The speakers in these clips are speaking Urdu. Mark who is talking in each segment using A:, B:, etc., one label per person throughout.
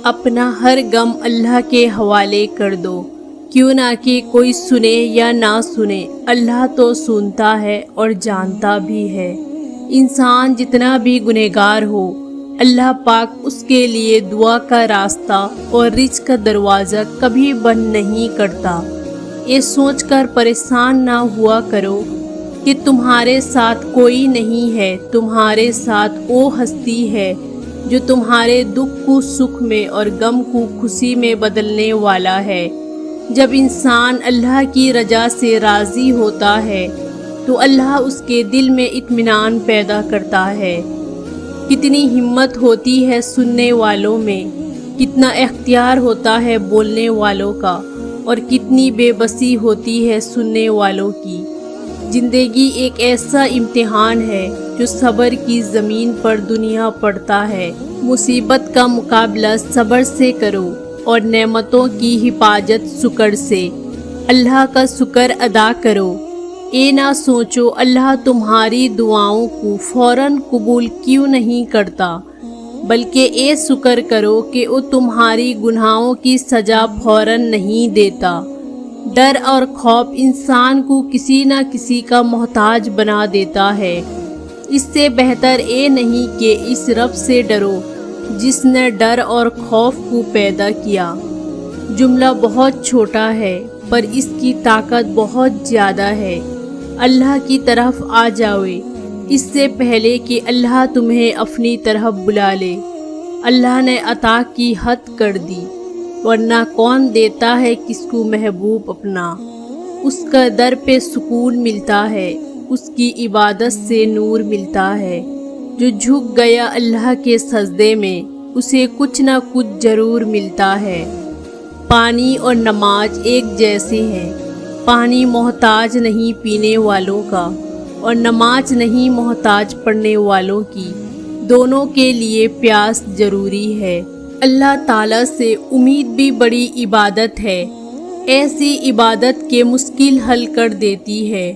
A: اپنا ہر غم اللہ کے حوالے کر دو، کیوں نہ کہ کوئی سنے یا نہ سنے، اللہ تو سنتا ہے اور جانتا بھی ہے۔ انسان جتنا بھی گنہگار ہو، اللہ پاک اس کے لیے دعا کا راستہ اور رزق کا دروازہ کبھی بند نہیں کرتا۔ یہ سوچ کر پریشان نہ ہوا کرو کہ تمہارے ساتھ کوئی نہیں ہے، تمہارے ساتھ وہ ہستی ہے جو تمہارے دکھ کو سکھ میں اور غم کو خوشی میں بدلنے والا ہے۔ جب انسان اللہ کی رضا سے راضی ہوتا ہے تو اللہ اس کے دل میں اطمینان پیدا کرتا ہے۔ کتنی ہمت ہوتی ہے سننے والوں میں، کتنا اختیار ہوتا ہے بولنے والوں کا، اور کتنی بے بسی ہوتی ہے سننے والوں کی۔ زندگی ایک ایسا امتحان ہے جو صبر کی زمین پر دنیا پڑتا ہے۔ مصیبت کا مقابلہ صبر سے کرو اور نعمتوں کی حفاظت شکر سے۔ اللہ کا شکر ادا کرو۔ یہ نہ سوچو اللہ تمہاری دعاؤں کو فوراً قبول کیوں نہیں کرتا، بلکہ یہ شکر کرو کہ وہ تمہاری گناہوں کی سزا فوراً نہیں دیتا۔ ڈر اور خوف انسان کو کسی نہ کسی کا محتاج بنا دیتا ہے۔ اس سے بہتر یہ نہیں کہ اس رب سے ڈرو جس نے ڈر اور خوف کو پیدا کیا۔ جملہ بہت چھوٹا ہے پر اس کی طاقت بہت زیادہ ہے۔ اللہ کی طرف آ جاؤ اس سے پہلے کہ اللہ تمہیں اپنی طرف بلا لے۔ اللہ نے عطا کی حد کر دی، ورنہ کون دیتا ہے کس کو محبوب اپنا۔ اس کا در پہ سکون ملتا ہے، اس کی عبادت سے نور ملتا ہے۔ جو جھک گیا اللہ کے سجدے میں اسے کچھ نہ کچھ ضرور ملتا ہے۔ پانی اور نماز ایک جیسے ہیں۔ پانی محتاج نہیں پینے والوں کا، اور نماز نہیں محتاج پڑھنے والوں کی۔ دونوں کے لیے پیاس ضروری ہے۔ اللہ تعالیٰ سے امید بھی بڑی عبادت ہے۔ ایسی عبادت کے مشکل حل کر دیتی ہے۔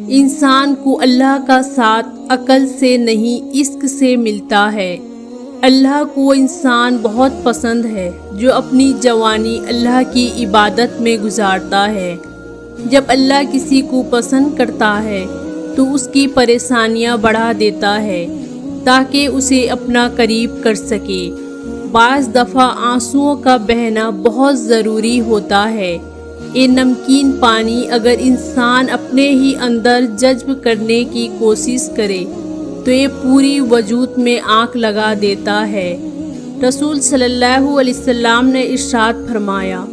A: انسان کو اللہ کا ساتھ عقل سے نہیں عشق سے ملتا ہے۔ اللہ کو انسان بہت پسند ہے جو اپنی جوانی اللہ کی عبادت میں گزارتا ہے۔ جب اللہ کسی کو پسند کرتا ہے تو اس کی پریشانیاں بڑھا دیتا ہے تاکہ اسے اپنا قریب کر سکے۔ بعض دفعہ آنسوؤں کا بہنا بہت ضروری ہوتا ہے۔ یہ نمکین پانی اگر انسان اپنے ہی اندر جذب کرنے کی کوشش کرے تو یہ پوری وجود میں آگ لگا دیتا ہے۔ رسول صلی اللہ علیہ وسلم نے ارشاد فرمایا،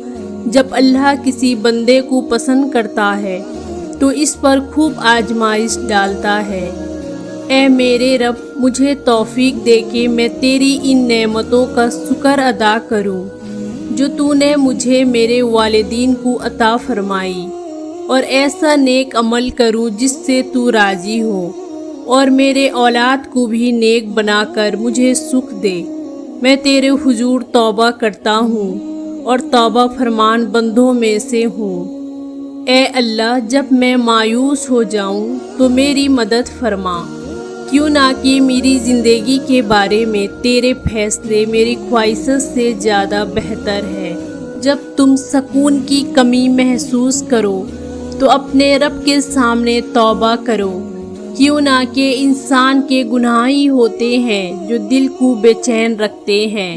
A: جب اللہ کسی بندے کو پسند کرتا ہے تو اس پر خوب آزمائش ڈالتا ہے۔ اے میرے رب، مجھے توفیق دے کہ میں تیری ان نعمتوں کا شکر ادا کروں جو تو نے مجھے میرے والدین کو عطا فرمائی، اور ایسا نیک عمل کروں جس سے تو راضی ہو، اور میرے اولاد کو بھی نیک بنا کر مجھے سکھ دے۔ میں تیرے حضور توبہ کرتا ہوں اور توبہ فرمان بندوں میں سے ہوں۔ اے اللہ، جب میں مایوس ہو جاؤں تو میری مدد فرما، کیوں نہ کہ میری زندگی کے بارے میں تیرے فیصلے میری خواہشات سے زیادہ بہتر ہے۔ جب تم سکون کی کمی محسوس کرو تو اپنے رب کے سامنے توبہ کرو، کیوں نہ کہ انسان کے گناہ ہی ہوتے ہیں جو دل کو بے چین رکھتے ہیں۔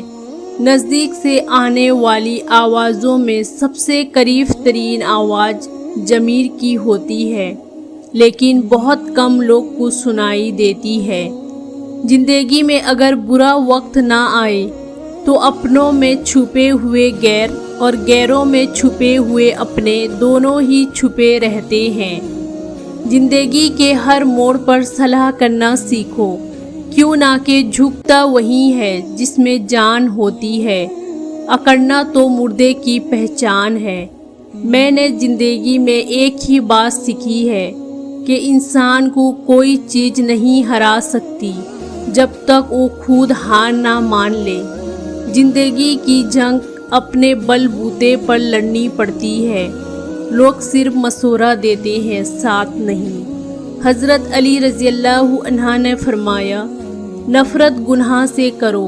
A: نزدیک سے آنے والی آوازوں میں سب سے قریب ترین آواز ضمیر کی ہوتی ہے، لیکن بہت کم لوگ کو سنائی دیتی ہے۔ زندگی میں اگر برا وقت نہ آئے تو اپنوں میں چھپے ہوئے غیر اور غیروں میں چھپے ہوئے اپنے دونوں ہی چھپے رہتے ہیں۔ زندگی کے ہر موڑ پر صلاح کرنا سیکھو، کیوں نہ کہ جھکتا وہی ہے جس میں جان ہوتی ہے، اکڑنا تو مردے کی پہچان ہے۔ میں نے زندگی میں ایک ہی بات سیکھی ہے کہ انسان کو کوئی چیز نہیں ہرا سکتی جب تک وہ خود ہار نہ مان لے۔ زندگی کی جنگ اپنے بل بوتے پر لڑنی پڑتی ہے، لوگ صرف مشورہ دیتے ہیں، ساتھ نہیں۔ حضرت علی رضی اللہ عنہ نے فرمایا، نفرت گناہ سے کرو،